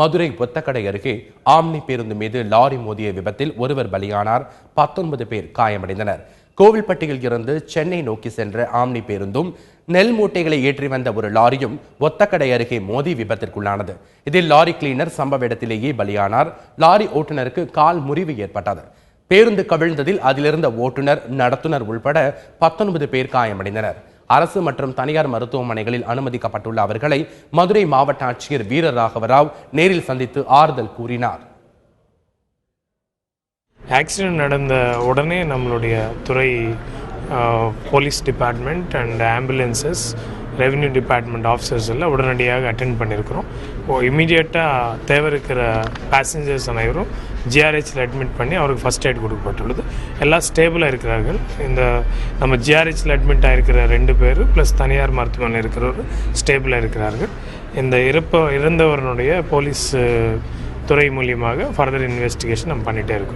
மதுரை ஒத்தக்கடை அருகே ஆம்னி பேருந்து மீது லாரி மோதிய விபத்தில் ஒருவர் பலியானார். 19 பேர் காயமடைந்தனர். கோவில்பட்டியில் இருந்து சென்னை நோக்கி சென்ற ஆம்னி பேருந்தும் நெல் மூட்டைகளை ஏற்றி வந்த ஒரு லாரியும் ஒத்தக்கடை அருகே மோதி விபத்திற்குள்ளானது. இதில் லாரி கிளீனர் சம்பவ இடத்திலேயே பலியானார். லாரி ஓட்டுநருக்கு கால் முறிவு ஏற்பட்டது. பேருந்து கவிழ்ந்ததில் அதிலிருந்த ஓட்டுநர், நடத்துனர் உள்பட 19 பேர் காயமடைந்தனர். அரசு மற்றும் தனியார் மருத்துவமனைகளில் அனுமதிக்கப்பட்டுள்ள அவர்களை மதுரை மாவட்ட ஆட்சியர் வீரராகவராவ் நேரில் சந்தித்து ஆறுதல் கூறினார். ஆக்சிடென்ட் நடந்த உடனே நம்மளுடைய துறை police department and ambulances, revenue department officers எல்லாம் உடனடியாக அட்டென்ட் பண்ணியிருக்கிறோம். இமீடியட்டாக தேவை இருக்கிற பேசஞ்சர்ஸ் அனைவரும் ஜிஆர்ஹெச்சில் அட்மிட் பண்ணி அவருக்கு ஃபஸ்ட் எய்ட் கொடுக்கப்பட்டுள்ளது. எல்லாம் ஸ்டேபிளாக இருக்கிறார்கள். இந்த நம்ம ஜிஆர்ஹெச்சில் அட்மிட் ஆகிருக்கிற 2 பேர் ப்ளஸ் தனியார் மருத்துவமனையில் இருக்கிறவர் ஸ்டேபிளாக இருக்கிறார்கள். இந்த இறந்தவர்களுடைய போலீஸ் துறை மூலியமாக ஃபர்தர் இன்வெஸ்டிகேஷன் நம்ம பண்ணிகிட்டே இருக்கோம்.